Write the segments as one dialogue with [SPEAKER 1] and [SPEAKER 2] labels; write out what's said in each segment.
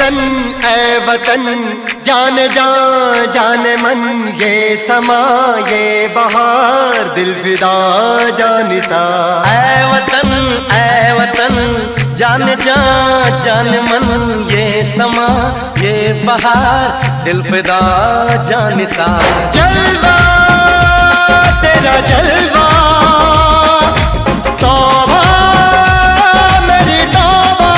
[SPEAKER 1] ऐ वतन जान जा जान मन, ये समा ये बहार दिल फिदा जानिसा।
[SPEAKER 2] ऐ वतन जान जा जान मन, ये समा ये बहार दिल फिदा जानिसा।
[SPEAKER 1] जलवा तेरा जलवा, तौबा मेरी तौबा,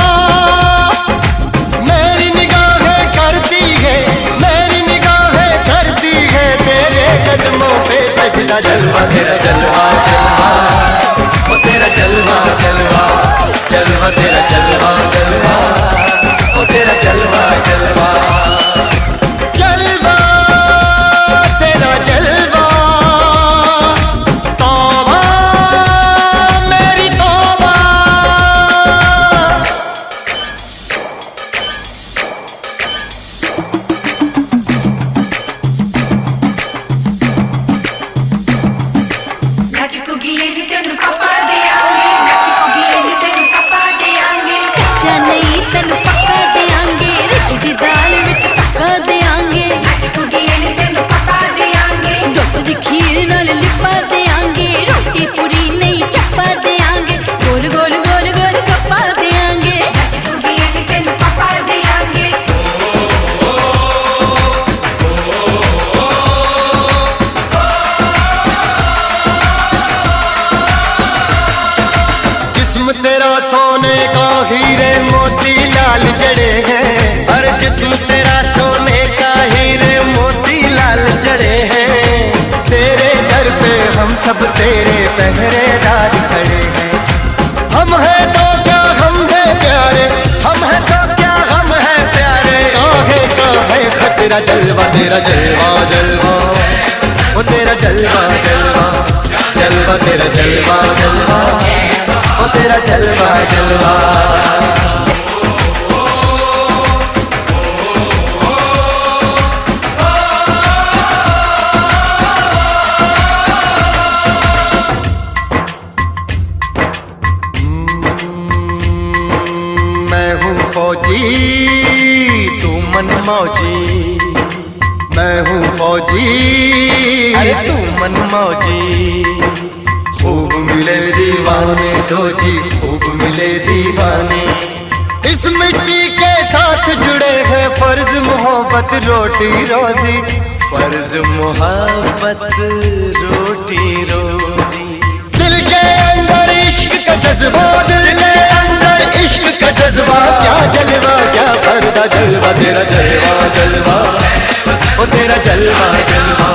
[SPEAKER 1] मेरी निगाहें करती है, मेरी निगाहें करती है तेरे कदमों पे सजदा।
[SPEAKER 2] जलवा तेरा जलवा जलवा, ओ तेरा जलवा जलवा, जलवा तेरा जलवा जलवा, ओ तेरा जलवा जलवा।
[SPEAKER 1] जलवा तेरा जलवा, तौबा मेरी तौबा। तेरा सोने का हीरे मोती लाल जड़े हैं,
[SPEAKER 2] हर जिस्म तेरा सोने का हीरे मोती लाल जड़े हैं।
[SPEAKER 1] तेरे दर पे हम सब तेरे पहरेदार खड़े हैं। हम हैं तो क्या हम हैं प्यारे,
[SPEAKER 2] हम हैं तो क्या हम हैं प्यारे,
[SPEAKER 1] काहे का है खतरा। जलवा तेरा जलवा जलवा, वो तेरा जलवा जलवा, जलवा तेरा जलवा जलवा, ओ तेरा जलवा जलवा। मैं हूँ फौजी
[SPEAKER 2] तू मन मौजी,
[SPEAKER 1] मैं हूँ फौजी
[SPEAKER 2] अरे तू मन मौजी।
[SPEAKER 1] खूब मिले दीवाने दो जी, खूब मिले दीवाने। इस मिट्टी के साथ जुड़े हैं फर्ज मोहब्बत रोटी रोजी,
[SPEAKER 2] फर्ज मोहब्बत रोटी रोजी।
[SPEAKER 1] दिल के अंदर इश्क का जज्बा, दिल के अंदर इश्क का जज्बा। क्या जलवा क्या पर्दा, जलवा तेरा जलवा जलवा, ओ तेरा जलवा जलवा,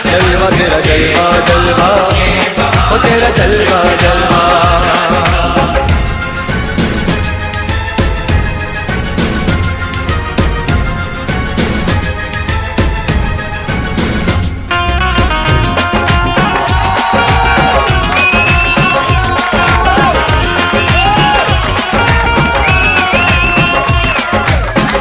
[SPEAKER 1] जलवा तेरा जलवा जलवा, ओ तेरा जलवा जलवा।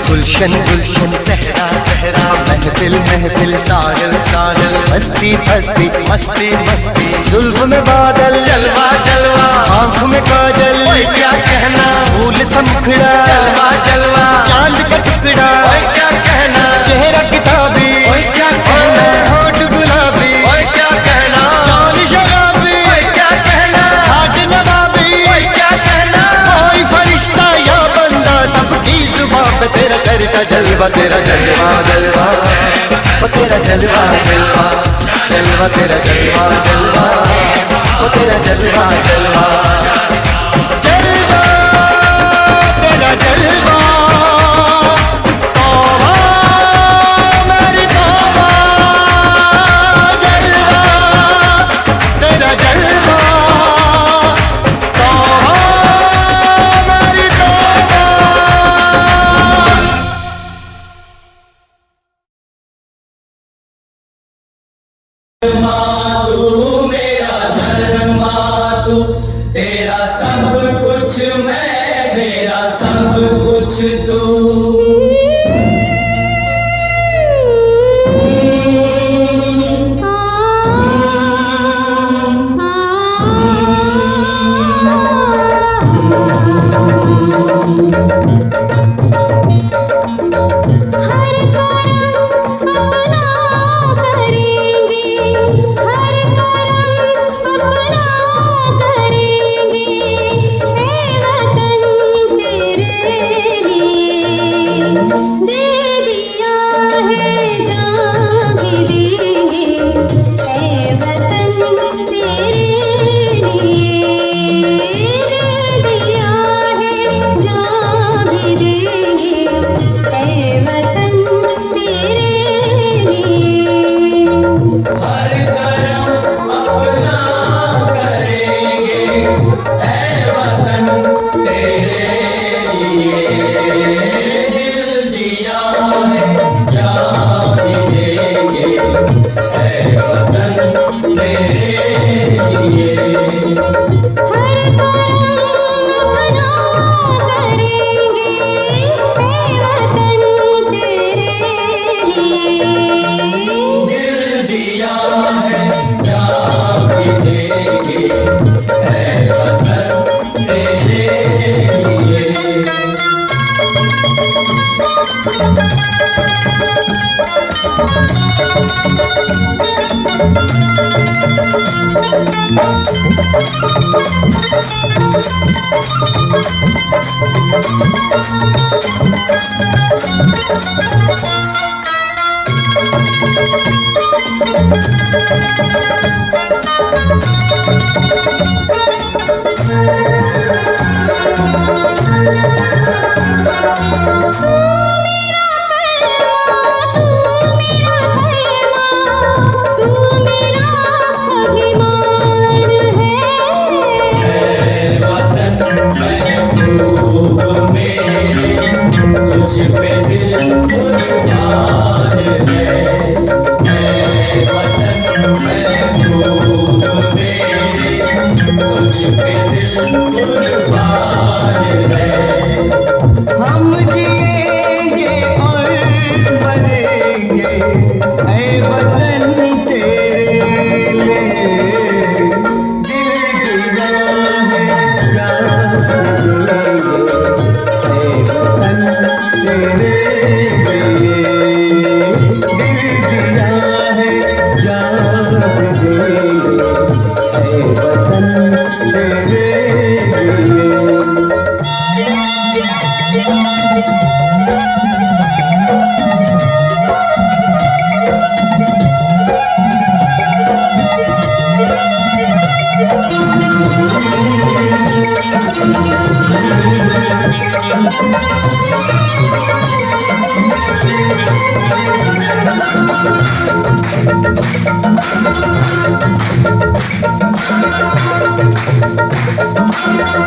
[SPEAKER 1] गुलशन गुलशन सहरा सहरा, महफिल महफिल साहिल साहिल, मस्ती मस्ती
[SPEAKER 2] मस्ती मस्ती,
[SPEAKER 1] जुल्फ में बादल
[SPEAKER 2] जलवा जलवा,
[SPEAKER 1] आँख में काजल,
[SPEAKER 2] ओए क्या कहना,
[SPEAKER 1] फूल समखड़ा
[SPEAKER 2] जलवा जलवा,
[SPEAKER 1] चांद का टुकड़ा,
[SPEAKER 2] ओए क्या कहना,
[SPEAKER 1] चेहरा किताबी,
[SPEAKER 2] ओए क्या कहना,
[SPEAKER 1] होठ गुलाबी,
[SPEAKER 2] ओए क्या कहना,
[SPEAKER 1] चाल शराबी,
[SPEAKER 2] ओए क्या कहना,
[SPEAKER 1] हाथ नवाबी,
[SPEAKER 2] ओए क्या कहना।
[SPEAKER 1] कोई फरिश्ता या बंदा सबकी जुबां पे तेरा चर्चा। जलवा तेरा जलवा जलवा, ओ तेरा जलवा जलवा, जलवा तेरा जलवा जलवा, ओ तेरा जलवा जलवा। जलवा तेरा जलवा, तौबा मेरी तौबा। जलवा तेरा जलवा, तौबा मेरी तौबा।
[SPEAKER 3] तू मेरा धर्मा, तू तेरा सब कुछ मैं, मेरा सब कुछ तू।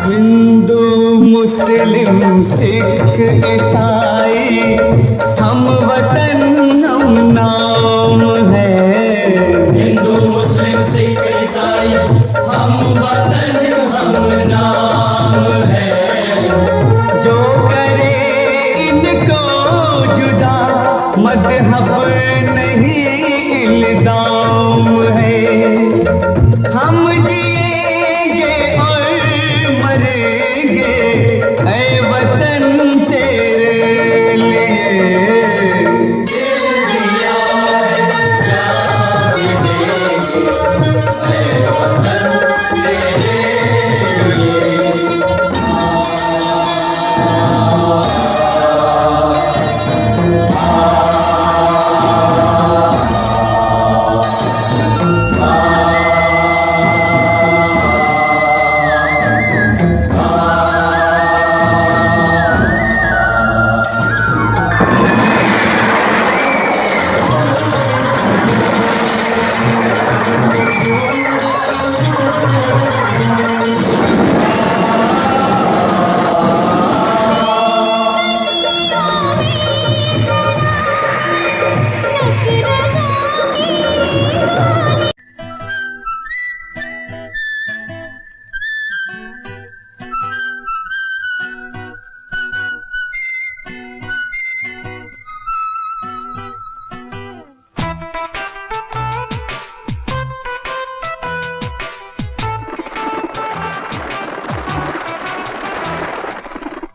[SPEAKER 3] हिंदू मुस्लिम सिख ईसाई हम वतन हम नाम है। हिंदू मुस्लिम सिख ईसाई हम वतन हम नाम है। जो करे इनको जुदा मजहब नहीं इल्जाम है। हम जिएंगे और मरेंगे ऐ वतन तेरे लिए। दिल दिया है जान भी देंगे ऐ वतन तेरे लिए।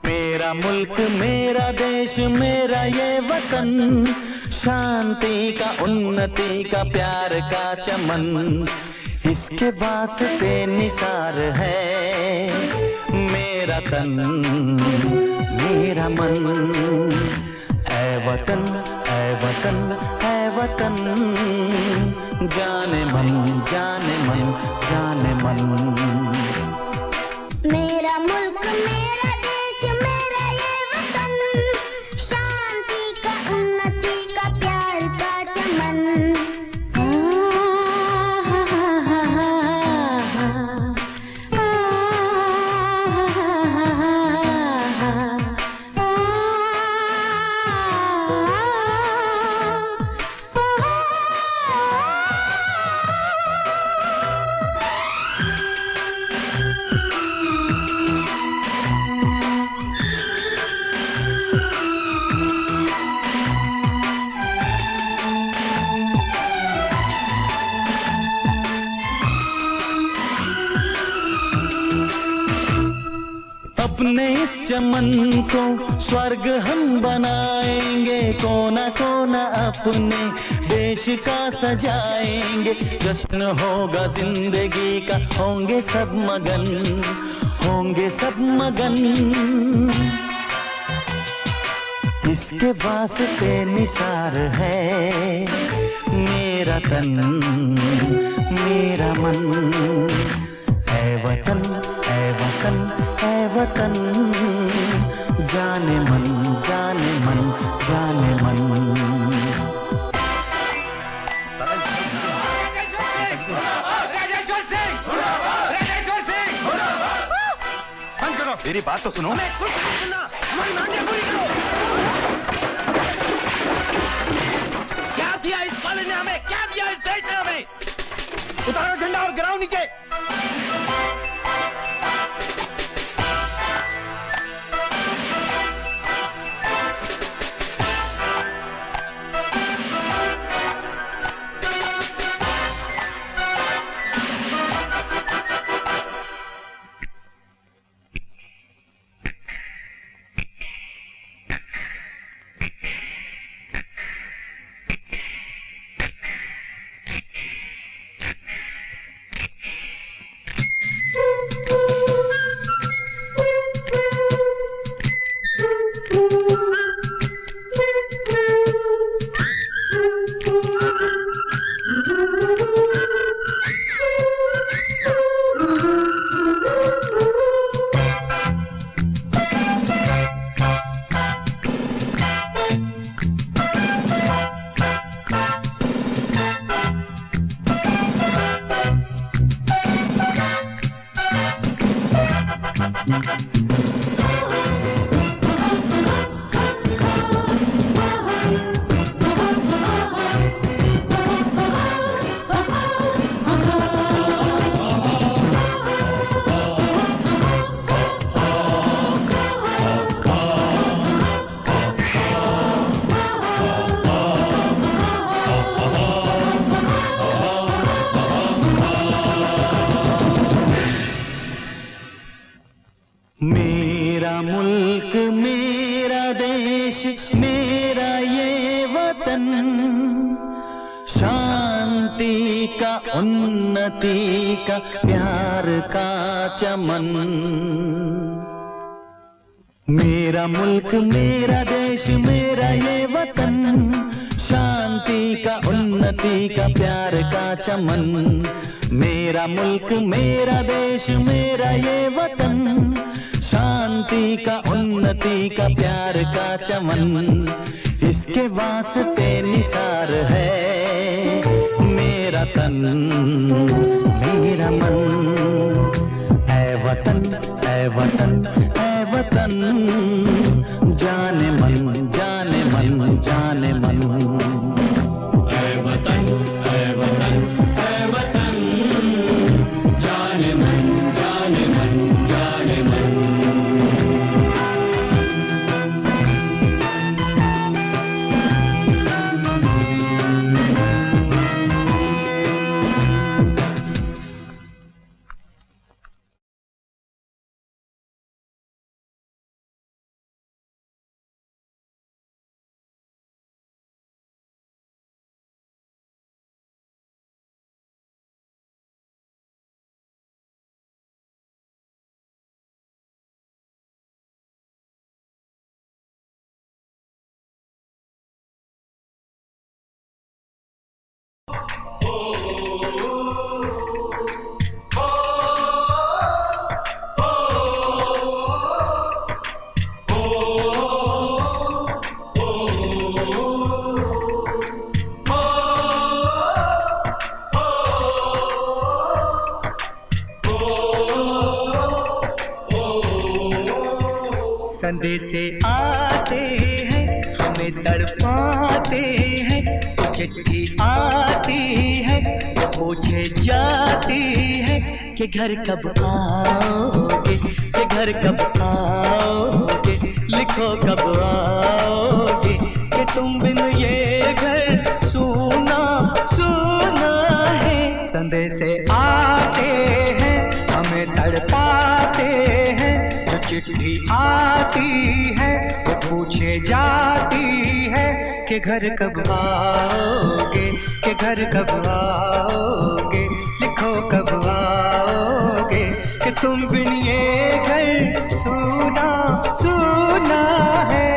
[SPEAKER 2] मेरा मुल्क मेरा देश मेरा ये वतन, शांति का उन्नति का प्यार का चमन, इसके वास्ते निसार है मेरा तन मेरा मन। ऐ वतन ऐ वतन ऐ वतन, जाने मन जाने मन जाने मन।
[SPEAKER 4] मेरा मुल्क मेरा देश मेरा ये वतन, शांति का उन्नति का प्यार का चमन।
[SPEAKER 3] अपने इस चमन को स्वर्ग हम बनाएंगे, कोना कोना अपने देश का सजाएंगे। जश्न होगा जिंदगी का, होंगे सब मगन, होंगे सब मगन। इसके वास्ते निसार है मेरा तन मेरा मन। ऐ वतन ऐ वतन ऐ वतन, जाने मन जाने मन जाने मन।
[SPEAKER 5] मेरी बात तो सुनो।
[SPEAKER 6] कुछ नहीं सुनना, हमारी मांगे पूरी करो। क्या दिया इस कॉलेज ने हमें, क्या दिया इस देश ने हमें? उतारो झंडा और गिराओ नीचे। मेरा मुल्क मेरा देश मेरा ये वतन, शांति का उन्नति का प्यार का चमन। मेरा मुल्क मेरा देश मेरा ये वतन, शांति का उन्नति का प्यार का चमन। मेरा मुल्क मेरा देश मेरा ये वतन, शांति का उन्नति का प्यार का चमन। इसके वास्ते निसार है मेरा तन मेरा मन। ऐ वतन ऐ वतन ऐ वतन, जाने मन जाने मन जाने मन।
[SPEAKER 2] ऐ वतन ऐ वतन ऐ वतन, जाने मन जाने मन जाने मन।
[SPEAKER 3] संदेशे आते हैं हमें तड़पाते हैं, तो चिट्ठी आती है तो पूछे जाती है कि घर कब आओगे, कि घर कब आओगे, लिखो कब आओगे, कि तुम बिन ये घर सूना सूना है। संदेशे आते हैं हमें तड़पाते हैं, जो
[SPEAKER 7] चिट्ठी आती है वो पूछे जाती है कि घर कब आओगे, कि घर कब आओगे, लिखो कब आओगे, कि तुम बिन ये घर सूना सूना है।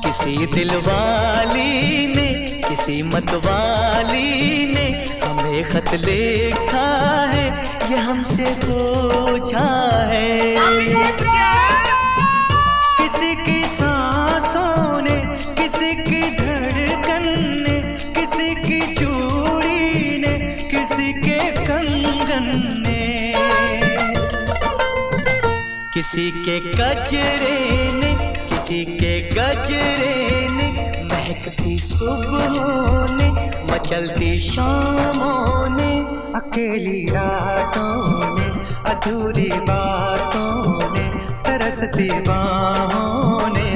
[SPEAKER 3] किसी दिलवाली ने, किसी मतवाली ने हमें खत लिखा है, ये हमसे पूछा है।
[SPEAKER 7] किसी की सांसों ने, किसी की धड़कन ने, किसी की चूड़ी ने, किसी के कंगन ने,
[SPEAKER 3] किसी के गजरे ने, किसी के गजरे ने, महकती सुबहों ने, मचलती शामों ने,
[SPEAKER 7] अकेली रातों ने, अधूरी बातों ने, तरसती बाहों ने,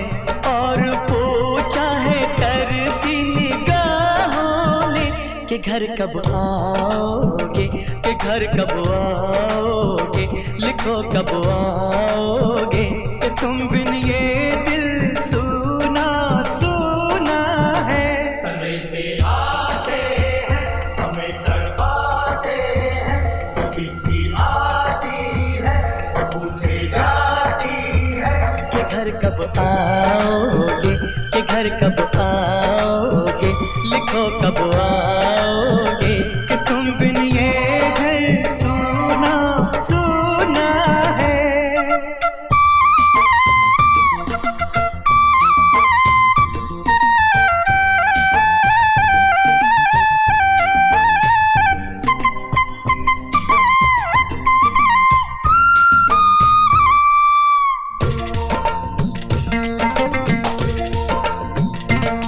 [SPEAKER 3] और पूछा है तरसी निगाहों ने कि घर कब आओगे, कि घर कब आओगे, लिखो कब आओगे,
[SPEAKER 7] कि तुम बिन ये दिल सूना सूना है।
[SPEAKER 6] समय से आते हैं हमें तड़पाते हैं, तो चिट्ठी आती है तो पूछे जाती है
[SPEAKER 3] कि घर कब आओगे, कि घर कब आओगे, लिखो कब आओगे,
[SPEAKER 7] कि तुम बिन ये घर सूना सूना है।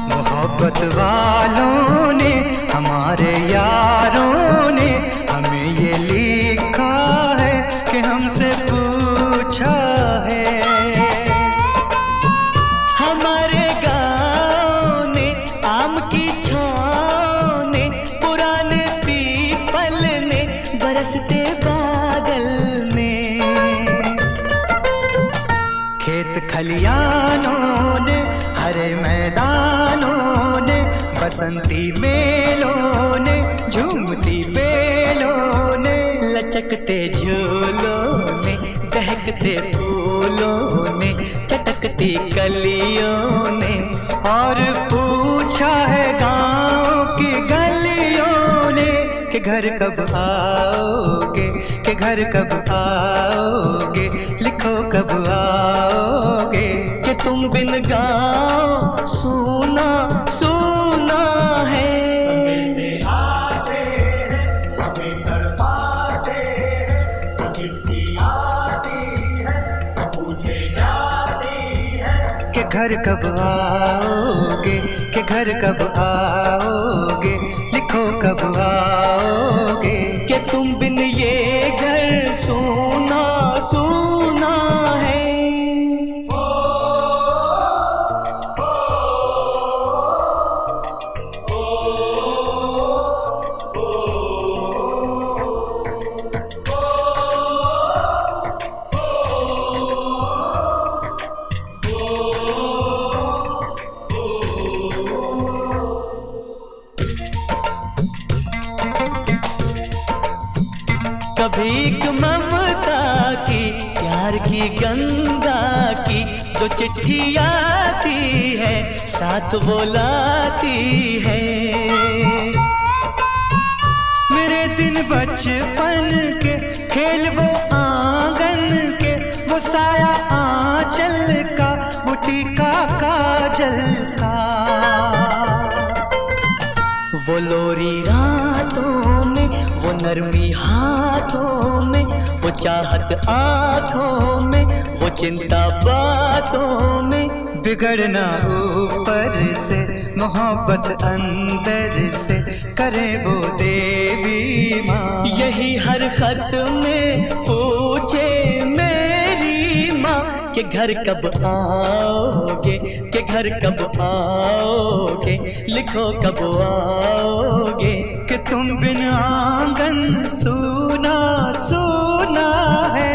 [SPEAKER 7] मोहब्बत वालों ने, हमारे यारों ने हमें ये लिखा है कि हमसे पूछा है।
[SPEAKER 3] हमारे गाँव ने, आम की छाँव ने, पुराने पीपल ने, बरसते बादल ने,
[SPEAKER 7] खेत खलियानों ने, हरे मैदानों ने, बसंती मेलों ने, झूमती बेलों ने,
[SPEAKER 3] लचकते झूलों ने, दहकते फूलों ने, चटकती कलियों ने,
[SPEAKER 7] और पूछा है गाँव की गलियों ने कि घर कब आओगे, कि घर कब आओगे, लिखो कब आओगे,
[SPEAKER 3] कि तुम बिन गाँव सूना सूना है।
[SPEAKER 6] समय से आते हैं हमें तड़पाते हैं, तो चिट्ठी आती है तो पूछे जाती है
[SPEAKER 7] कि घर कब आओगे, कि घर कब आओगे, लिखो कब आओगे,
[SPEAKER 3] कि तुम बिन ये घर सूना सूना है। कभी एक ममता की, प्यार की गंगा की, जो चिट्ठी आती है साथ वो लाती है।
[SPEAKER 7] मेरे दिन बचपन के खेल वो आंगन के, वो साया आंचल का, वो टीका काजल का,
[SPEAKER 3] वो लोरी रातों में, वो नरमी हाथों में, वो चाहत आँखों में, वो चिंता बातों में,
[SPEAKER 7] बिगड़ना ऊपर से, मोहब्बत अंदर से, करे वो देवी माँ।
[SPEAKER 3] यही हर खत में पूछे मेरी माँ कि घर कब आओगे, कि घर कब आओगे, लिखो कब आओगे।
[SPEAKER 7] कि तुम बिन आंगन सूना सूना है।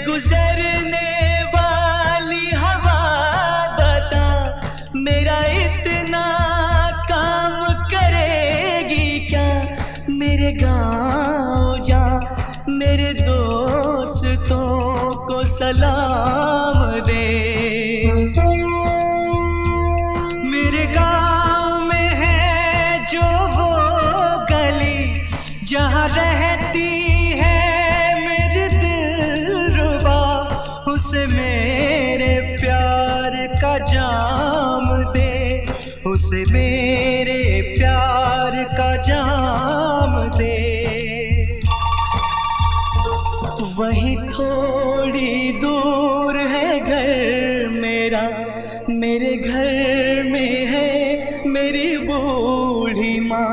[SPEAKER 3] गुजरने वाली हवा बता, मेरा इतना काम करेगी क्या। मेरे गाँव जा, मेरे दोस्तों को सलाम दे।
[SPEAKER 7] मेरे गाँव में है जो वो गली जहाँ रहती उसे मेरे प्यार का जाम दे, उसे मेरे प्यार का जाम दे।
[SPEAKER 3] वहीं थोड़ी दूर है घर मेरा, मेरे घर में है मेरी बूढ़ी माँ।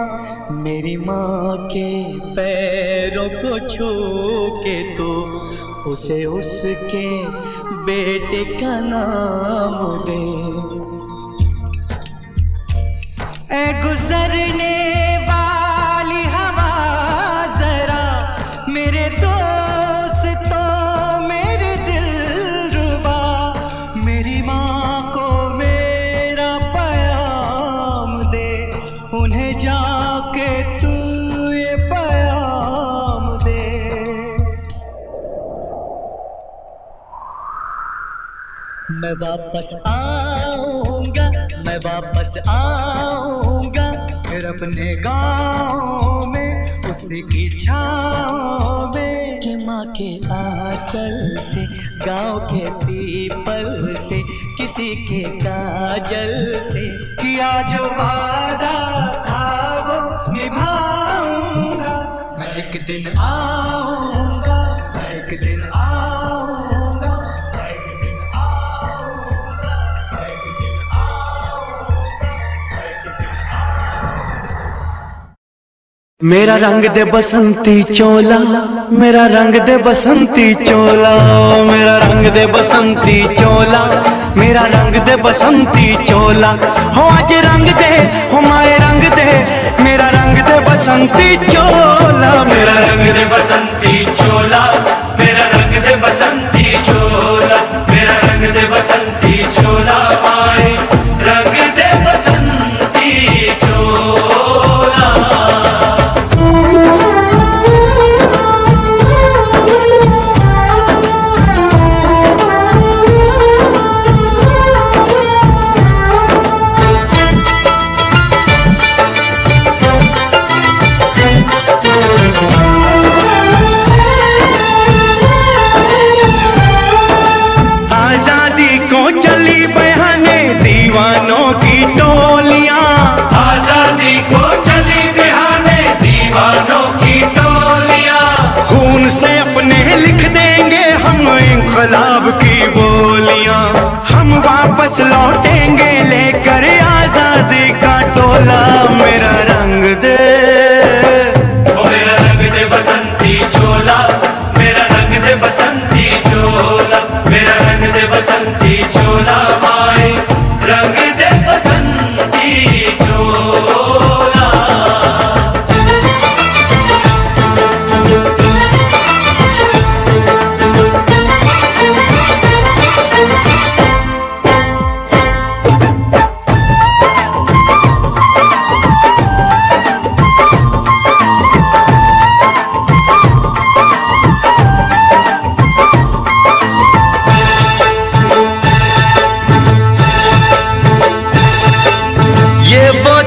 [SPEAKER 3] मेरी माँ के पैरों को छू के तो उसे उसके बेटे का नाम दे।
[SPEAKER 7] ऐ गुजरने वाली हवा जरा, मेरे दोस्तों मेरे दिलरुबा, मेरी माँ को मेरा पैगाम दे। उन्हें जाके तू ये पैगाम दे।
[SPEAKER 3] मैं वापस आऊंगा, मैं वापस आऊंगा,
[SPEAKER 7] फिर अपने गाँव में उसी की छाँव में।
[SPEAKER 3] कि माँ के आंचल से, गाँव के पीपल से, किसी के काजल से
[SPEAKER 7] किया जो वादा था वो निभाऊंगा। मैं एक दिन आऊंगा, मैं एक दिन आऊंगा, मैं एक दिन आऊंगा, मैं एक दिन आऊंगा, मैं एक दिन आऊंगा।
[SPEAKER 1] मेरा रंग दे बसंती चोला, मेरा रंग दे बसंती चोला, मेरा रंग दे बसंती चोला, मेरा रंग दे बसंती चोला। हो आज रंग दे, हो माए रंग दे, मेरा रंग दे बसंती चोला, मेरा रंग दे बसंती चोला,
[SPEAKER 2] मेरा रंग दे बसंती चोला, मेरा रंग दे बसंती चोला, माए रंग दे बसंती चोला।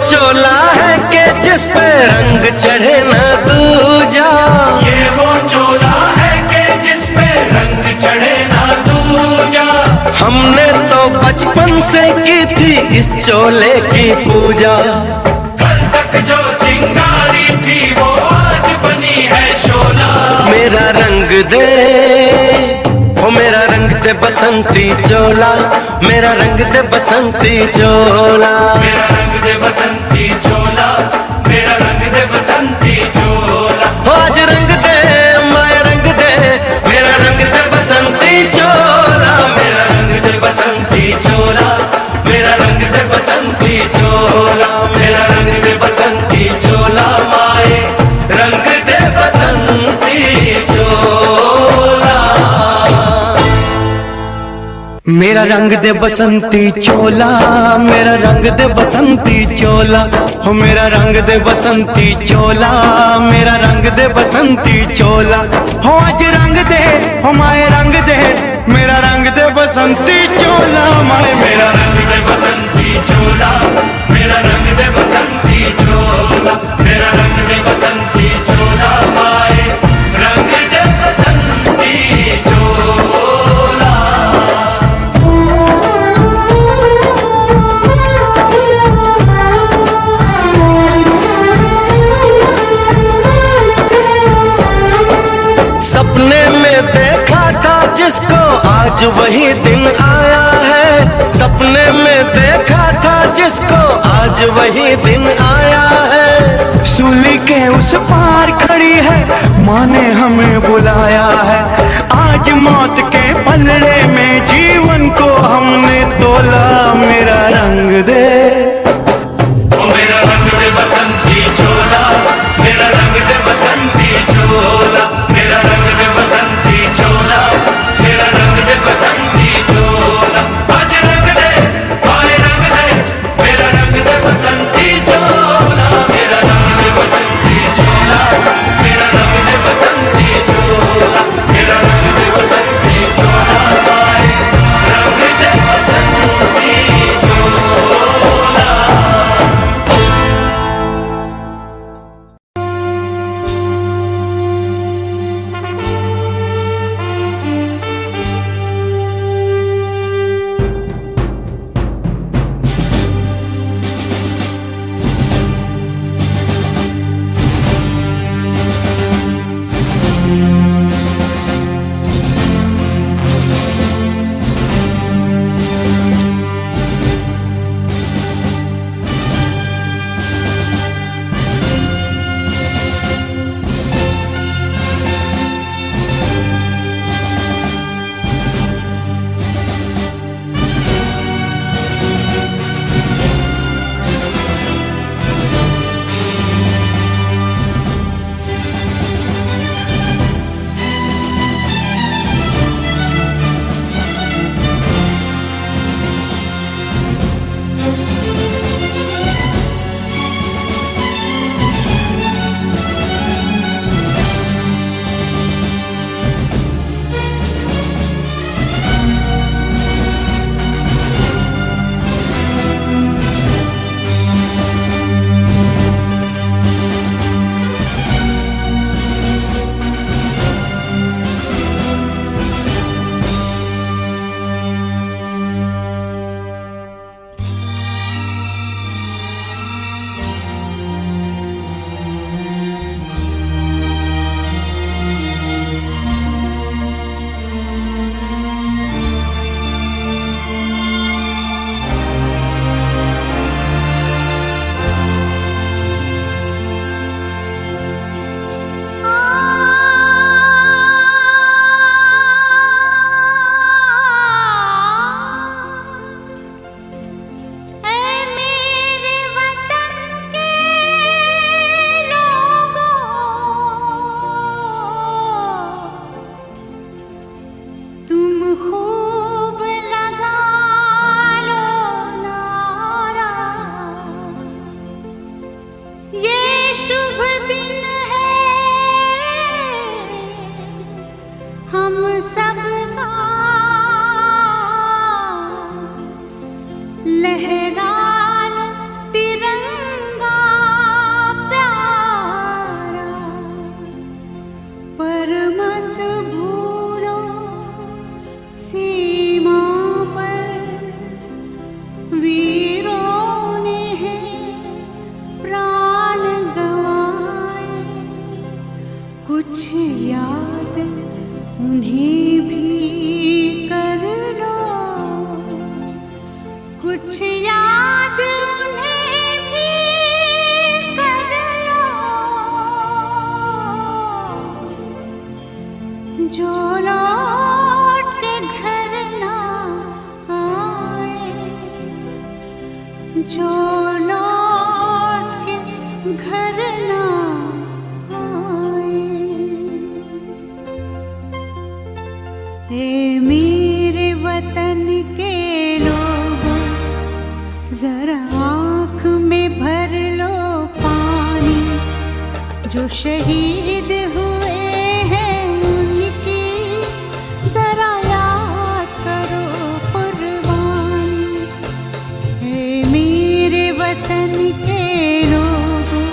[SPEAKER 2] चोला है कि जिस पे रंग चढ़े न दूजा,
[SPEAKER 6] ये वो चोला है कि जिस पे रंग चढ़े ना दूजा।
[SPEAKER 2] हमने तो बचपन से की थी इस चोले की पूजा।
[SPEAKER 6] कल तक जो चिंगारी थी वो आज बनी है शोला।
[SPEAKER 2] मेरा रंग दे ओ मेरा रंग दे बसंती चोला, मेरा रंग दे बसंती चोला,
[SPEAKER 6] मेरा रंग दे बसंती चोला, मेरा रंग दे बसंती चोला।
[SPEAKER 2] आज रंग दे माया रंग दे, मेरा रंग दे बसंती चोला, मेरा रंग दे बसंती चोला, मेरा रंग दे बसंती चोला, मेरा रंग दे बसंती चोला, माए रंग दे बसंती चोला। मेरा रंग दे बसंती चोला, मेरा रंग दे बसंती चोला, हो मेरा रंग दे बसंती चोला, मेरा रंग दे बसंती चोला। हो आज रंग दे हो माए रंग दे, मेरा रंग दे बसंती चोला, माए मेरा
[SPEAKER 6] रंग दे बसंती चोला, मेरा रंग दे बसंती चोला, मेरा रंग दे बसंती चोला, माए रंग दे बसंती चोला।
[SPEAKER 2] सपने में देखा था जिसको आज वही दिन आया है, सपने में देखा था जिसको आज वही दिन आया है। सूली के उस पार खड़ी है माँ ने हमें बुलाया है, आज मौत के पलड़े में जीवन को हमने तोला। मेरा रंग दे
[SPEAKER 6] ओ मेरा रंग दे बसंती चोला, मेरा रंग दे बसंती चोला, मेरा रंग दे बसंती चोला, मेरा रंग दे बसंती चोला। आज रंग दे माए रंग दे, मेरा रंग दे बसंती चोला, मेरा रंग दे बसंती चोला, मेरा रंग दे बसंती चोला, मेरा रंग दे बसंती चोला, माए रंग दे बसंती चोला।
[SPEAKER 4] लहरा लो तिरंगा। जो शहीद हुए हैं उनकी जरा याद करो कुर्बानी। है मेरे वतन के लोगों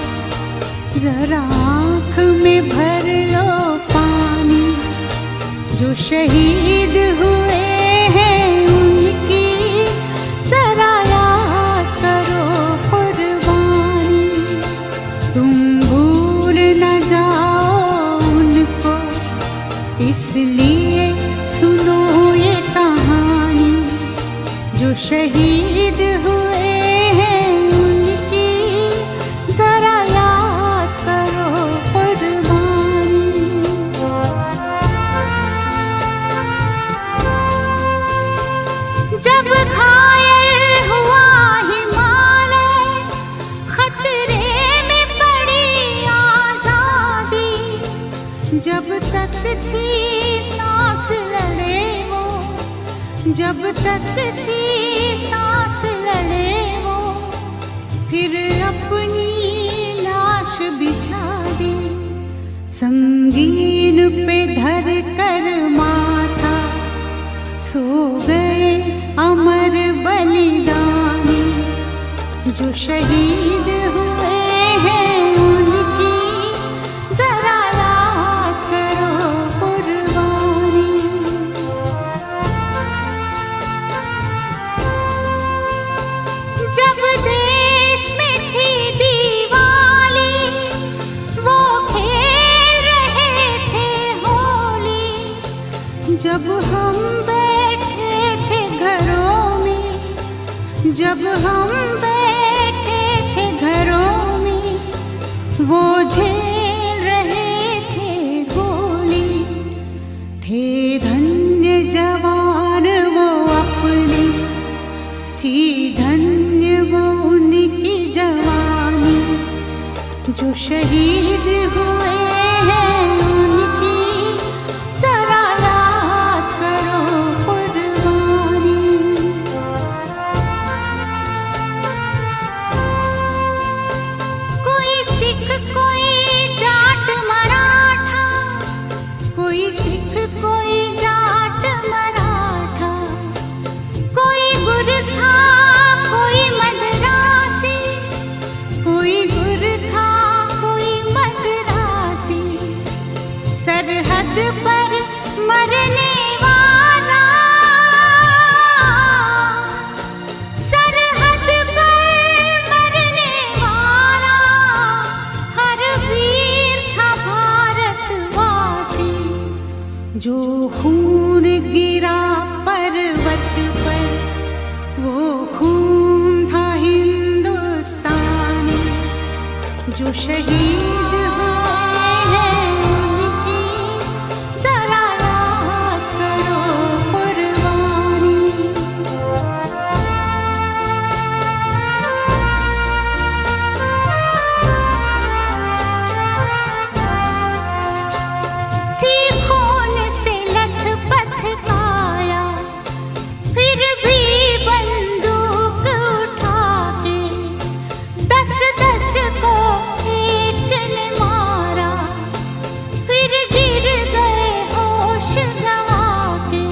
[SPEAKER 4] जरा आँख में भर लो पानी। जो शहीद हुए हैं उनकी जरा याद करो कुर्बानी। तुम भूल न जाओ उनको इसलिए सुनो ये कहानी। जो शहीद हुए हैं उनकी जरा याद करो कुर्बानी। जब घायल हुआ हिमालय खतरे में पड़ी आजादी। जब तक थी सांस लड़े वो, जब तक थी सांस लड़े वो, फिर अपनी लाश बिछा दी। संगीन पे धर कर माथा सो गए अमर बलिदानी। जो शहीद हुए हैं उनकी जरा याद करो कुर्बानी। जब देश में थी दिवाली वो खेल रहे थे होली। जब हम बैठे थे घरों में, जब हम बैठे थे घरों में, वो झेल रहे थे गोली। थे धन्य जवान वो अपने, थी धन्य वो उनकी जवानी। जो शहीद हुए हैं उनकी जरा याद करो कुर्बानी। कोई सिख कोई जाट मराठा, कोई सिख कोई जाट मराठा, कोई गुरखा कोई मद्रासी, कोई गुरखा कोई मद्रासी। सरहद पर मरने वाला, सरहद पर मरने वाला हर वीर था भारतवासी। जो खून गिरा पर्वत पर वो खून था हिंदुस्तानी। जो शहीद हुए हैं उनकी जरा याद करो कुर्बानी। थी खून से लथपथ काया, फिर भी बंदूक उठा के 10-10 को एक ने मारा। फिर गिर गए होश गंवा के।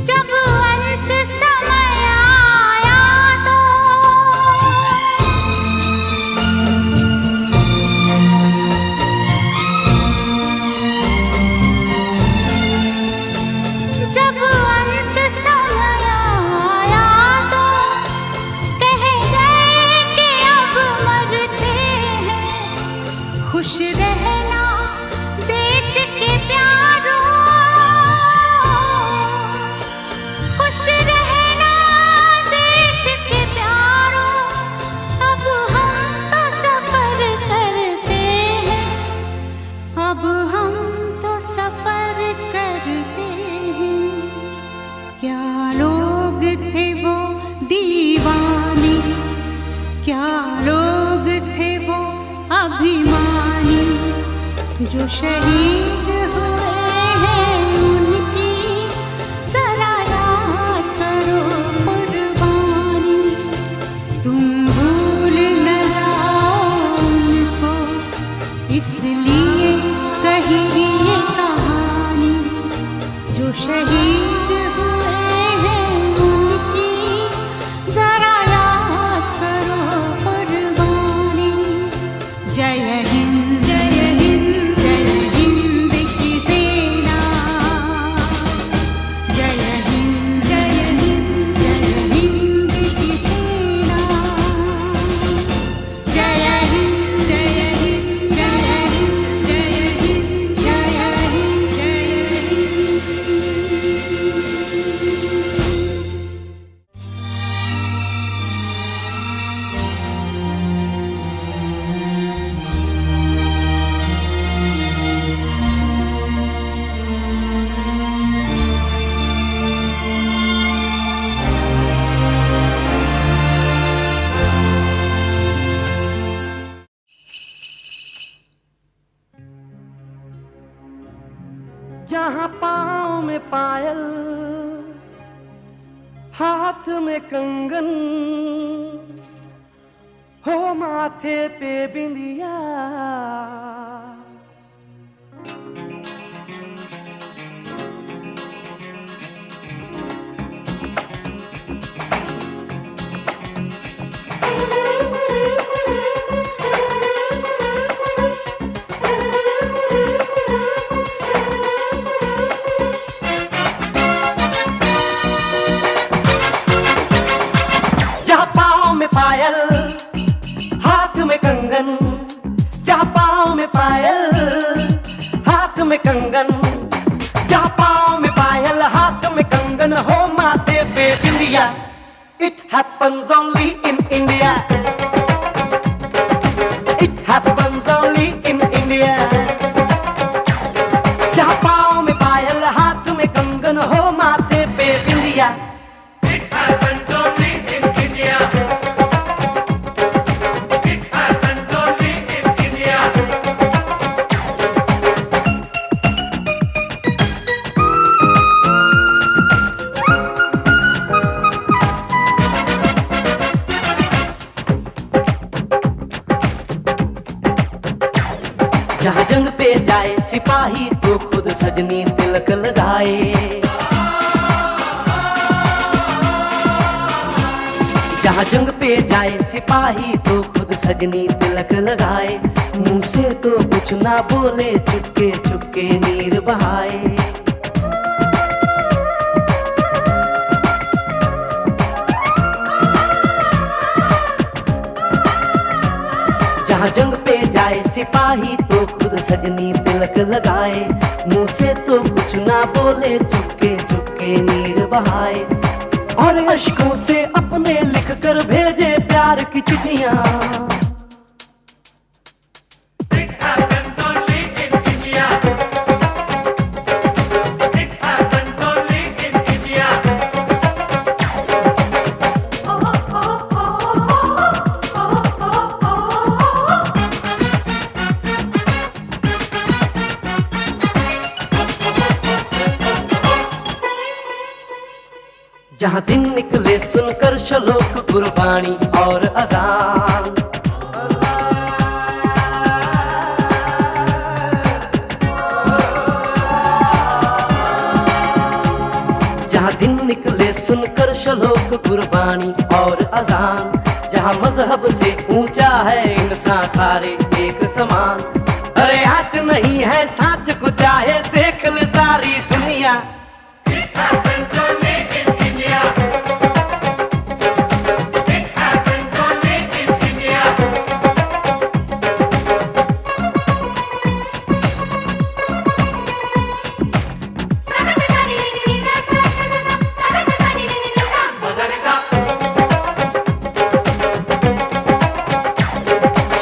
[SPEAKER 4] जब अंत समय आया तो जब अंत समय आया तो कह गए कि अब मरते हैं। खुश रहना देश के प्यारों, खुश रहना देश के प्यारों। अब हम तो सफर करते हैं, अब हम तो सफर करते हैं। क्या लोग थे वो दीवाने, क्या लोग थे वो अभिमानी। जो शहीद हुए हैं उनकी जरा याद करो कुर्बानी। तुम भूल न जाओ उनको इसलिए कही ये कहानी जो शहीद हुए हैं उनकी जरा याद करो कुर्बानी। जय हिंद जय हिंद जय हिंद की सेना। जय हिंद जय हिंद जय हिंद की सेना। जय हिंद जय हिंद जय हिंद जय हिंद जय हिंद जय
[SPEAKER 2] जहाँ पाँव में पायल, हाथ में कंगन, हो माथे पे बिंदिया, जहाँ पाँव में पायल, हाथ में कंगन, जहाँ पाँव में पायल, हाथ में कंगन, जहाँ पाँव में पायल, हाथ में कंगन, हो माथे पे बिंदिया। It happens only in India. It happens only in India. जहाँ पाँव में पायल, हाथ में कंगन, हो माथे पे बिंदिया।
[SPEAKER 6] It happens only in India. It happens only in India.
[SPEAKER 2] जहाँ जंग पे जाए सिपाही तो खुद सजनी तिलक लगाए। जहाँ जंग पे जाए सिपाही तो खुद सजनी तिलक लगाए। मुंह से तो कुछ ना बोले, चुपके चुपके नीर बहाए। जहाँ जंग पे जाए सिपाही तो खुद सजनी तिलक लगाए। मुंह से तो कुछ ना बोले, चुपके चुपके नीर बहाए। और अश्कों से अपने लिख कर भेजे प्यार की चिट्ठियां।
[SPEAKER 6] It happens only in India. It happens only in India.
[SPEAKER 2] जहाँ दिन निकले सुनकर श्लोक गुरबाणी और अजान। जहाँ दिन निकले सुनकर श्लोक गुरबाणी और अजान। जहाँ मजहब से ऊंचा है इंसान सारे एक समान। अरे आज नहीं है साच को चाहे देख ले सारी दुनिया।
[SPEAKER 6] It happens only in India. It happens only in India.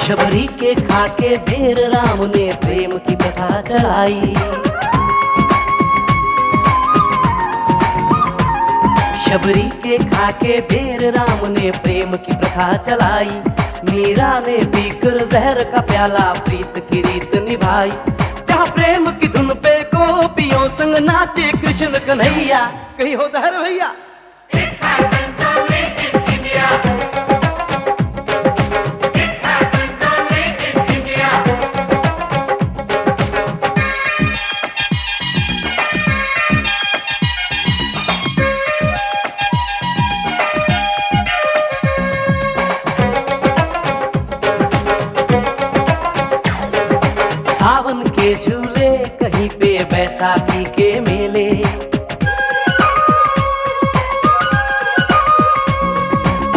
[SPEAKER 2] Shabari के खाके बेर राम ने प्रेम की प्रथा चलाई। शबरी के खाके बेर राम ने प्रेम की प्रथा चलाई। मीरा ने पीकर जहर का प्याला प्रीत की रीत निभाई। जहाँ प्रेम की धुन पे गोपियों संग नाचे कृष्ण कन्हैया। कहीं होता है रे भैया।
[SPEAKER 6] It happens only in India. It happens only in India.
[SPEAKER 2] Baisakhi के मेले।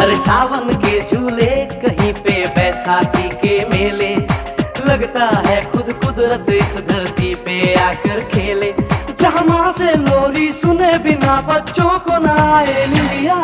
[SPEAKER 2] अरे सावन के झूले कहीं पे बैसाखी के मेले। लगता है खुद कुदरत इस धरती पे आकर खेले। जहाँ माँ से लोरी सुने बिना बच्चों को ना आए निंदिया।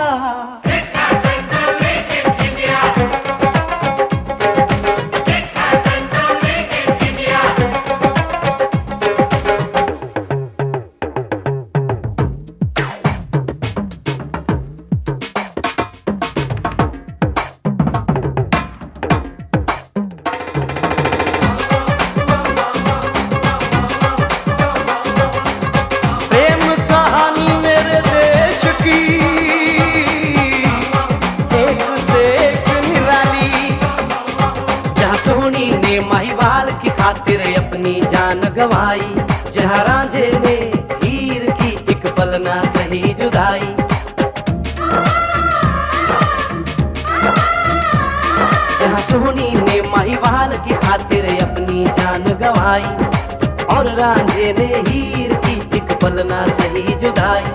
[SPEAKER 2] अपनी जान गवाई, जहाँ रांझे ने हीर की एक पल ना सही जुदाई। जहाँ सोनी ने महिवाल की खातिर अपनी जान गवाई, और रांझे ने हीर की एक पल ना सही जुदाई।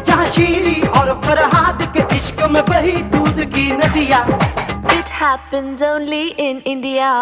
[SPEAKER 2] जहाँ शीरी और फरहाद के इश्क में बही दूध की नदियाँ।
[SPEAKER 8] It happens only in India.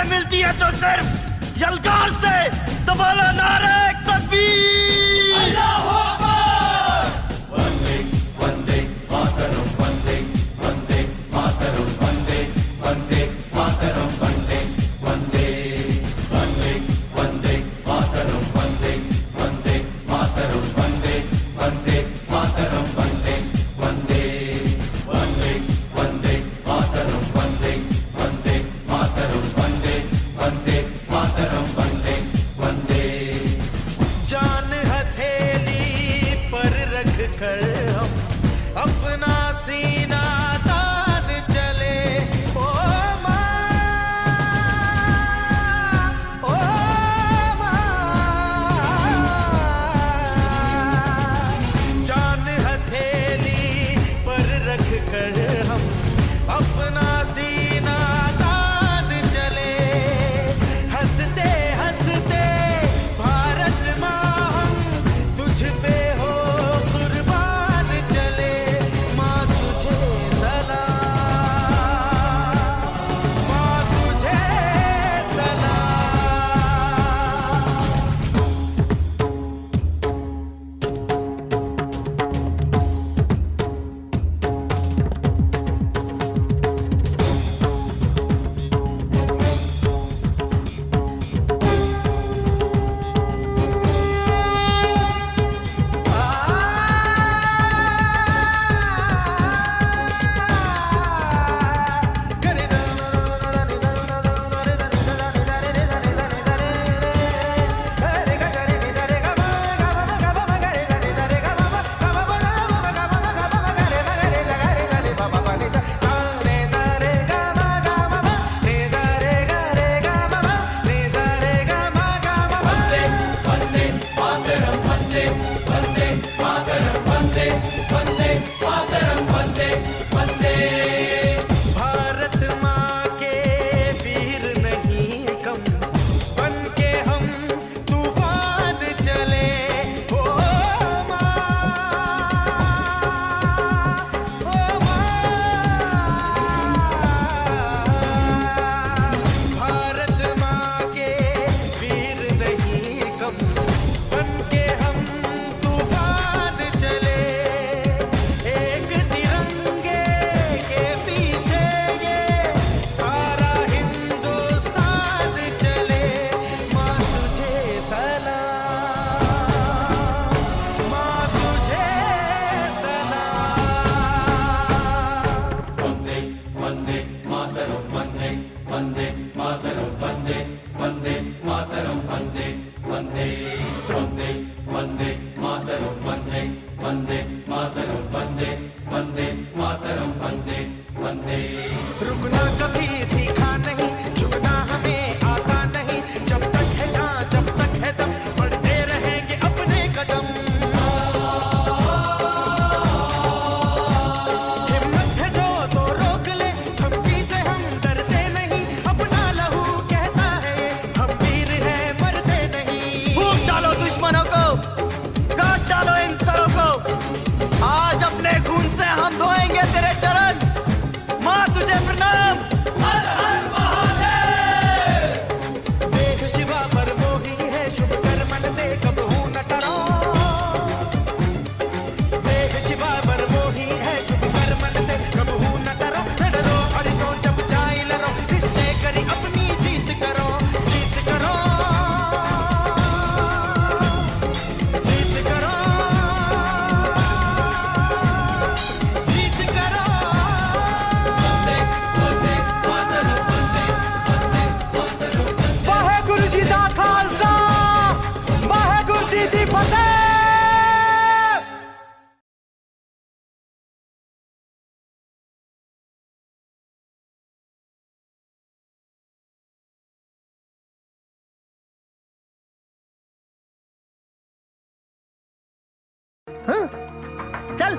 [SPEAKER 2] मिलती है तो सिर्फ यलगार से। तो बोलो नारे तकबीर। अल्लाहू अकबर। वंदे वंदे मातरम, वंदे वंदे मातरम, वंदे वंदे मातरम, वंदे वंदे वंदे वंदे मातरम, वंदे वंदे मातरम, वंदे वंदे मातरम, वंदे वंदे वंदे वंदे मातरम, वंदे वंदे मातरम, वंदे वंदे मातरम, वंदे वंदे। जान रुकना कभी सीखा नहीं, झुकना हमें आता नहीं, जब तक है जान जब तक है दम बढ़ते रहेंगे अपने कदम। हिम्मत है जो तो रोक ले, धमकी से हम डरते नहीं, अपना लहू कहता है हम वीर हैं मरते नहीं। फूंक डालो दुश्मनों को, काट डालो इन सरों को, आज अपने खून से हम धोएंगे तेरे चरण। माँ तुझे प्रणाम। हर हर महादेव। देख शिवा पर मोही है, शुभ कर मन दे कबहू न डरो। देख शिवा पर मोही है, शुभ कर मन दे कबहू न डरो। न डरो और सो जब जाए लड़ो, निश्चय करी अपनी जीत करो, जीत करो, जीत करो, जीत करो। ਵਾਹਿਗੁਰੂ ਜੀ ਦਾ ਖਾਲਸਾ, ਵਾਹਿਗੁਰੂ ਜੀ ਦੀ ਫਤਿਹ।
[SPEAKER 3] चल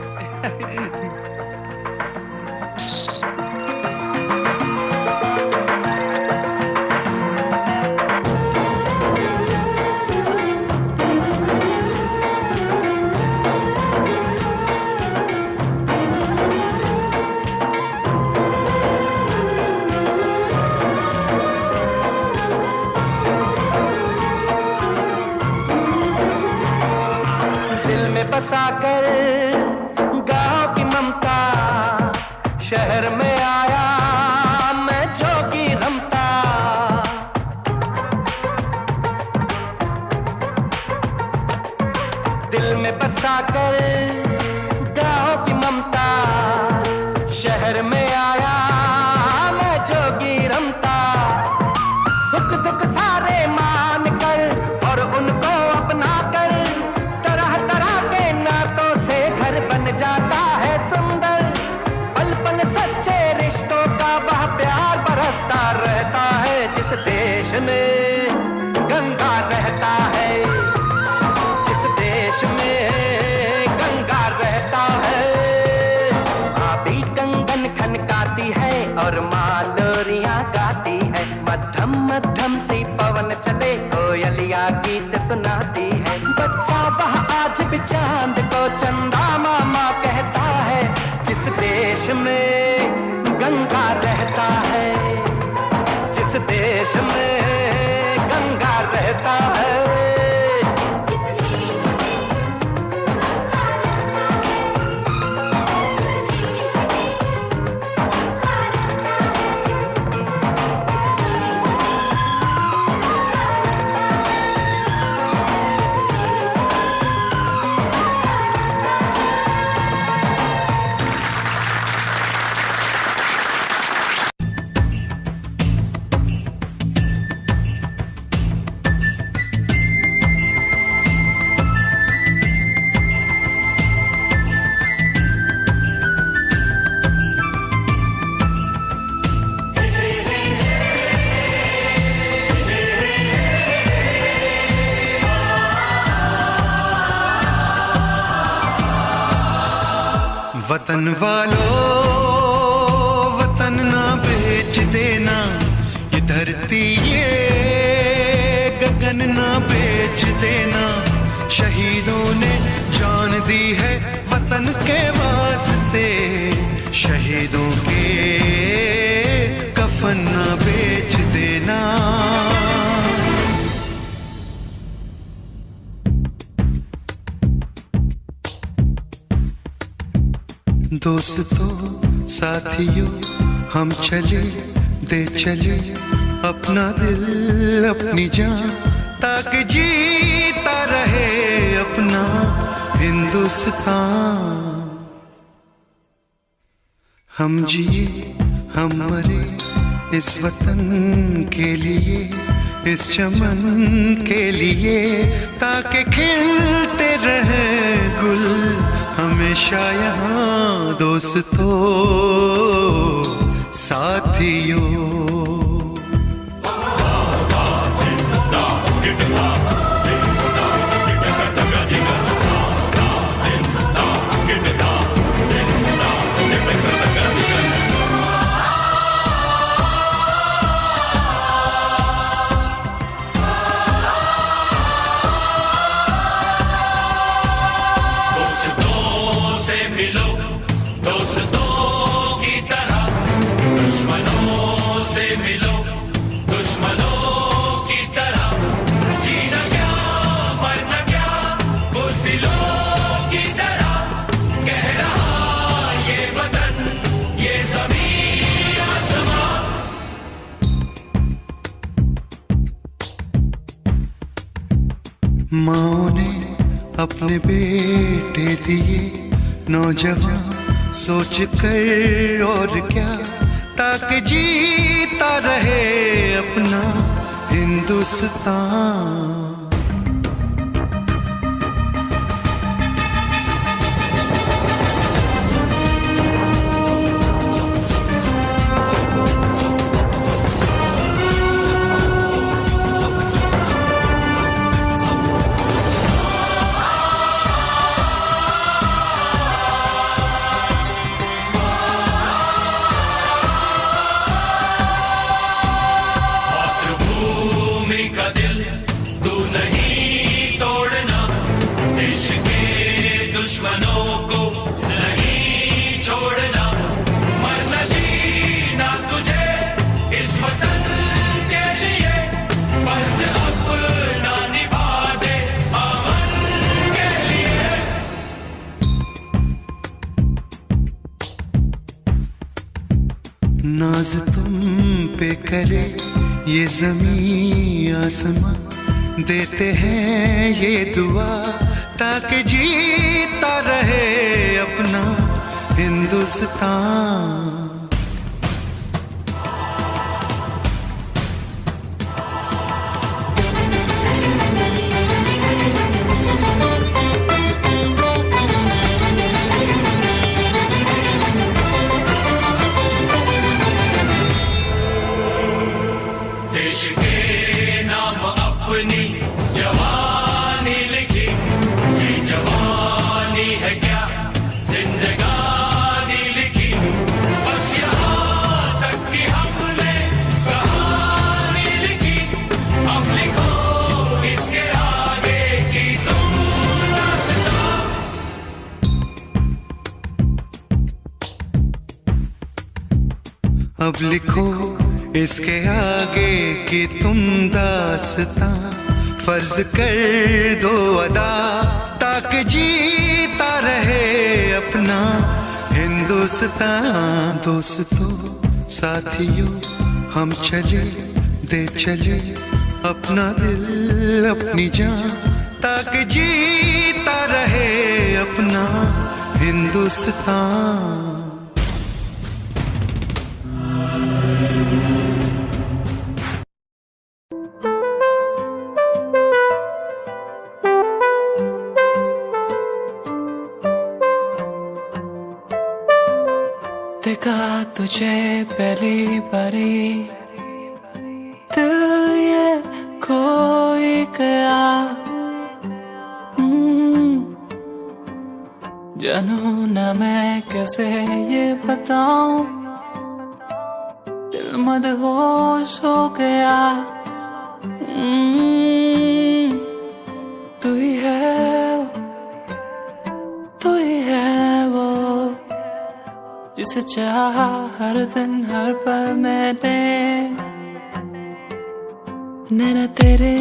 [SPEAKER 2] दिल में बसा कर गाँव की ममता, शहर में आया मैं जोगी रमता। दिल में बसा कर गाँव की ममता, शहर में आया मैं जोगी रमता। सुख दुख सारे मान कर और उनको अपना कर, तरह तरह के नातों से घर बन जाता है सुंदर। पल पल सच्चे रिश्तों का वह प्यार बरसता रहता है, जिस देश में गंगा रहता है, जिस देश में गंगा रहता है। भाभी कंगन खनकाती है और मालोरियां गाती है, मध्यम मध्यम सी पवन चले कोयलिया गीत सुनाती है। बच्चा वह आज भी चांद को चंदा मामा कहता है, जिस देश में गंगा रहता है, जिस देश में गंगा रहता है।
[SPEAKER 7] वतन वालों वतन ना बेच देना, ये धरती ये गगन ना बेच देना। शहीदों ने जान दी है वतन के वास्ते, शहीदों के कफन ना बेच देना। दोस्तों साथियों हम चले दे चले अपना दिल अपनी जान, ताकि जीता रहे अपना हिंदुस्तान। हम जिए हम मरे इस वतन के लिए, इस चमन के लिए, ताकि खिलते रहे गुल हमें हमेशा यहाँ दोस्तों साथियों। माँ ने अपने बेटे दिए नौजवान सोच कर और क्या, ताकि जीता रहे अपना हिंदुस्तान। नाज तुम पे करे ये ज़मीं आसमां, देते हैं ये दुआ ताकि जीता रहे अपना हिंदुस्तान।
[SPEAKER 6] देश के नाम अपनी जवानी लिखी, ये जवानी है क्या जिंदगानी लिखी, बस यहाँ तक कि हमने कहानी लिखी, अब लिखो इसके आगे की तुम दास्तां।
[SPEAKER 7] अब लिखो इसके आगे की तुम दास्तां, फर्ज कर दो अदा ताकि जीता रहे अपना हिंदुस्तान। दोस्तों साथियों हम चले दे चले अपना दिल अपनी जान, ताकि जीता रहे अपना हिंदुस्तान।
[SPEAKER 9] देखा तुझे पहली बारी, दिल ये खोई गया। जानू ना मैं कैसे ये बताऊं, दिल मदहोश हो गया। तू ही है वो जिसे चाहा हर दिन हर पल मैंने। नैना तेरे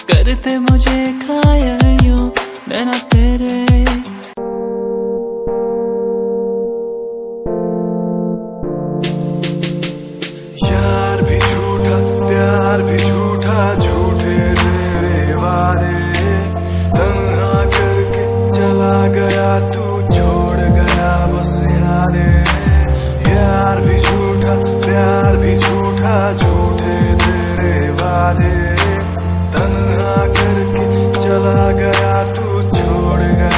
[SPEAKER 9] करते मुझे घायल यूं, नैना तेरे।
[SPEAKER 7] यार भी झूठा प्यार भी झूठा, झूठे तेरे वादे, तन्हा करके चला गया तू, छोड़ गया बस यादें। यार भी झूठा प्यार भी झूठा, झूठे तेरे वादे, तन्हा करके चला गया तू, छोड़ गया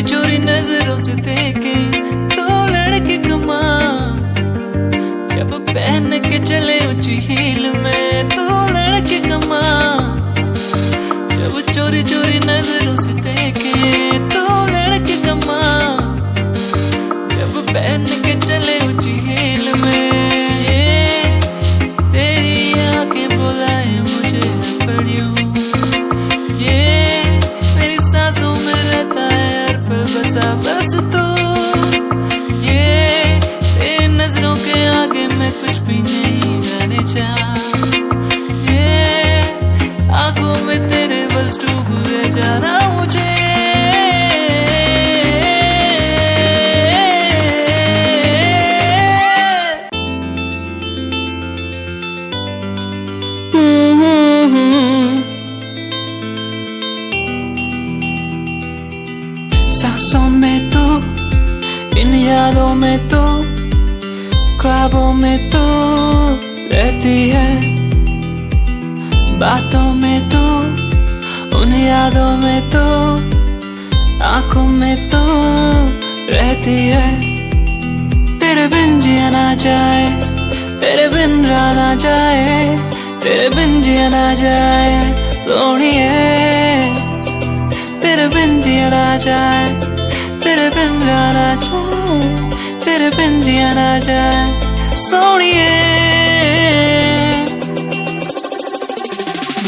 [SPEAKER 9] चोरी चोरी नजरों से देखे तो लड़के कमाल, जब पहन के चले ऊंची हील में तो लड़के कमाल, जब चोरी चोरी नजरों से देखे तो लड़के कमाल, जब पहन के चले ऊंची हील में। ये तेरी आंखें बुलाए मुझे पड़ियों, ये मेरी सांसों में रहता है हर पल बसा बस तू, ये तेरी नजरों के आगे मैं कुछ भी नहीं रहने चाह, ये आंखों में तेरे बस डूब गए जाना मुझे। सांसों में तो, इन यादों में तो, ख्वाबों में तो रहती है, बातों में तो, उन यादों में तो, आंखों में तो रहती है। तेरे बिन जिया ना जाए, तेरे बिन रहा ना जाए, तेरे बिन जिया ना जाए सोनिए, तेरे बिन जिया ना जाए, तेरे बिन रहा ना जाए, तेरे बिन जिया ना जाए सोनिए।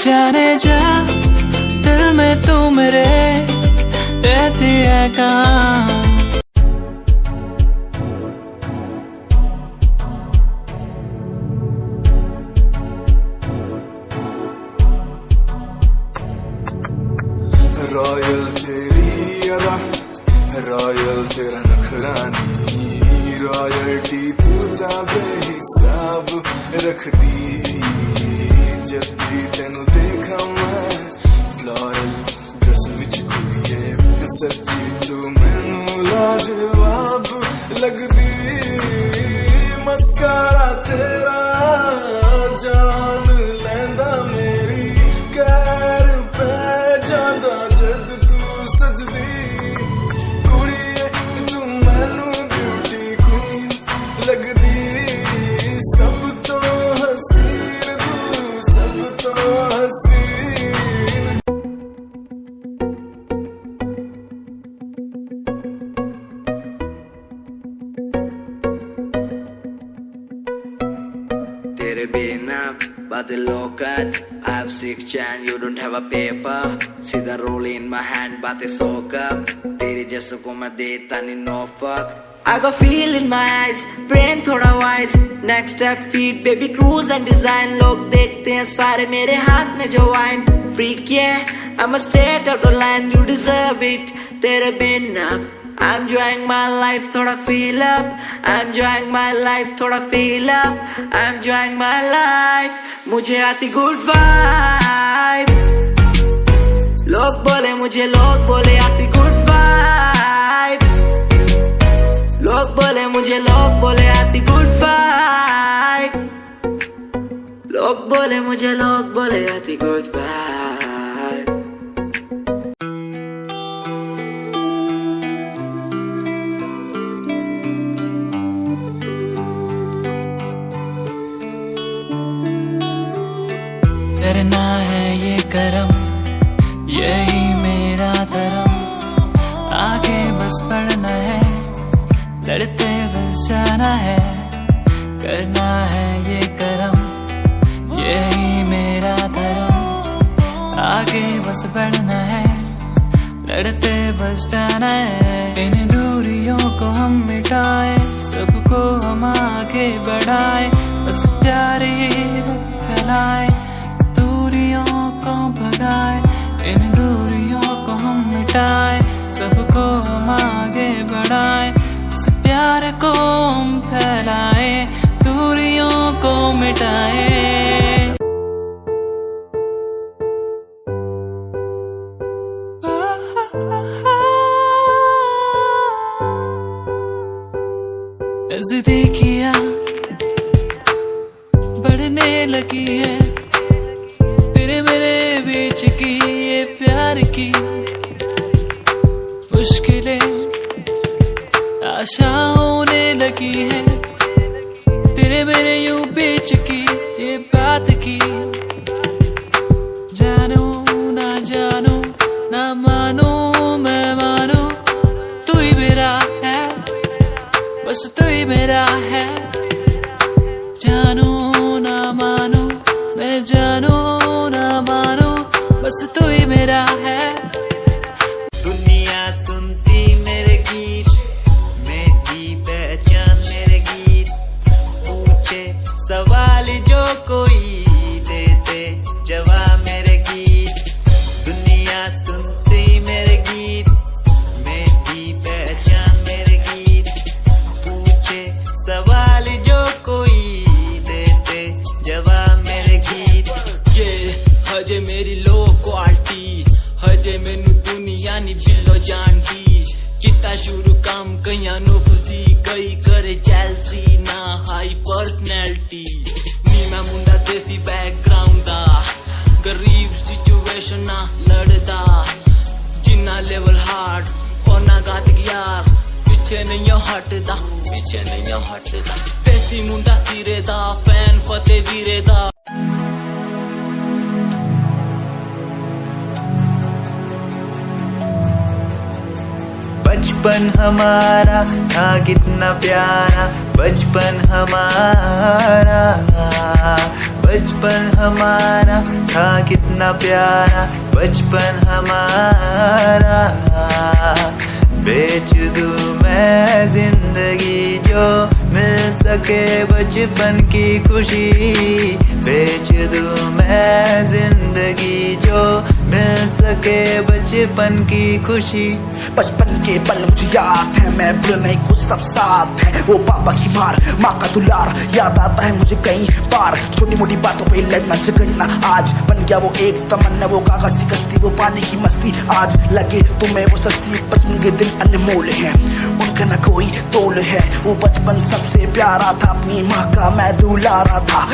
[SPEAKER 9] जाने जा दिल में तू मेरे रहती है कहाँ,
[SPEAKER 10] रॉयल तेरी अदा, रॉयल तेरा नखरानी, रॉयल्टी तू ता बेहिसाब रख दी, जब भी तेनू देखा मैं फ्लोरल ड्रेस विच कुड़िए, सच्ची तू मैनू लाजवाब लगदी, मस्कारा तेरा जान लैंदा मेरी, कैर पे जांदा जद तू सजदी, कुड़िए तू मैनू ब्यूटी क्वीन लगदी, सब तो हसीन तू, सब तो हसीन।
[SPEAKER 11] तेरे बिना बातें local, I have 6 and you don't have a paper, सीधा roll in my hand बातें सोकर, तेरे जैसों को मैं देता नहीं no fuck। I got feel in my eyes, brain थोड़ा wise, next step feet baby cruise and design, लोग देखते हैं सारे मेरे हाथ में जो wine, freak yeah, I'm a straight out of line, you deserve it, तेरे बिना I'm enjoying my life, थोड़ा feel up, I'm enjoying my life, थोड़ा feel up, I'm enjoying my life, मुझे आती good vibe, लोग बोले मुझे, लोग बोले आती good vibe, लोग बोले मुझे, लोग बोले आती good vibe, लोग बोले मुझे, लोग बोले आती good vibe।
[SPEAKER 9] करना है ये करम, यही मेरा धर्म, आगे बस बढ़ना है, लड़ते बस जाना है, करना है ये करम, यही मेरा धर्म, आगे बस बढ़ना है, लड़ते बस जाना है। इन दूरियों को हम मिटाए, सबको हम आगे बढ़ाए, बस प्यार ही फैलाए, को भगाए, इन दूरियों को हम मिटाए, सबको हम आगे बढ़ाए, इस प्यार को हम फैलाए, दूरियों को मिटाए। नजदीकियां बढ़ने लगी है, तेरे मेरे बीच की ये प्यार की मुश्किलें आशा होने लगी है तेरे मेरे यूं बीच की ये बात की। जानो ना जानो ना मानो मैं मानो तू ही मेरा है, बस तू ही मेरा है। जानो ना मानो मैं जानो ना मानो बस तू ही मेरा है।
[SPEAKER 7] दुनिया सुनती मेरे गीत, मेरी पहचान मेरे गीत, पूछे सवाल जो कोई देते जवाब मेरे गीत। दुनिया सुनती मेरे गीत, मेरी पहचान मेरे गीत, पूछे सवाल जो कोई देते जवाब मेरे गीत।
[SPEAKER 9] ये हजे मेरी लो क्वालिटी, हजे मैनू दुनिया नी बिलो जानती। किता शुरू काम कईयां नु खुशी कई करे चैलसी ना हाई पर्सनैलिटी। नी मैं मुंडा देसी बैकग्राउंड दा, गरीब सिचुएशन ना लड़दा। जिन्ना लेवल हार्ड ओना गात यार, पीछे नहीं हटदा पीछे नहीं हटदा। देसी मुंडा सिरे दा, फैन फतेह वीरे दा।
[SPEAKER 7] बचपन हमारा था कितना प्यारा, बचपन हमारा, बचपन हमारा था कितना प्यारा, बचपन हमारा। बेच दूं मैं जिंदगी जो मिल सके बचपन की खुशी, बेच दूं मैं जिंदगी जो मिल सके बचपन की खुशी।
[SPEAKER 12] बचपन के पल मुझे याद है, मैं भूल नहीं कुछ सब साथ है। वो पापा की मार, माँ का दुलार याद आता है मुझे कई बार। छोटी मोटी बातों पे लड़ना झगड़ना आज बन गया वो एक तमन्ना। वो कागज की कश्ती, वो पानी की मस्ती, आज लगे तुम्हें वो सस्ती। बचपन के दिन अनमोल है, उनका न कोई तोल है। वो बचपन सबसे प्यारा था, अपनी माँ का मैं दुलारा था।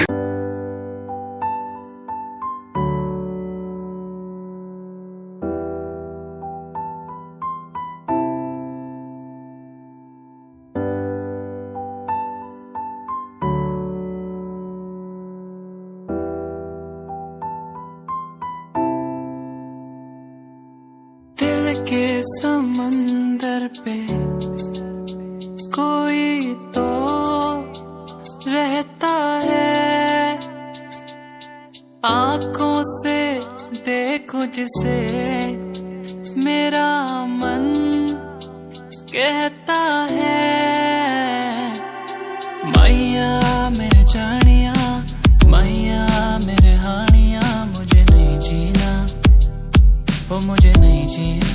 [SPEAKER 9] के समंदर पे कोई तो रहता है। आंखों से देखो जिसे मेरा मन कहता है। मैया मेरे जानिया, मैया मेरे हानिया, मुझे नहीं जीना वो मुझे नहीं जीना।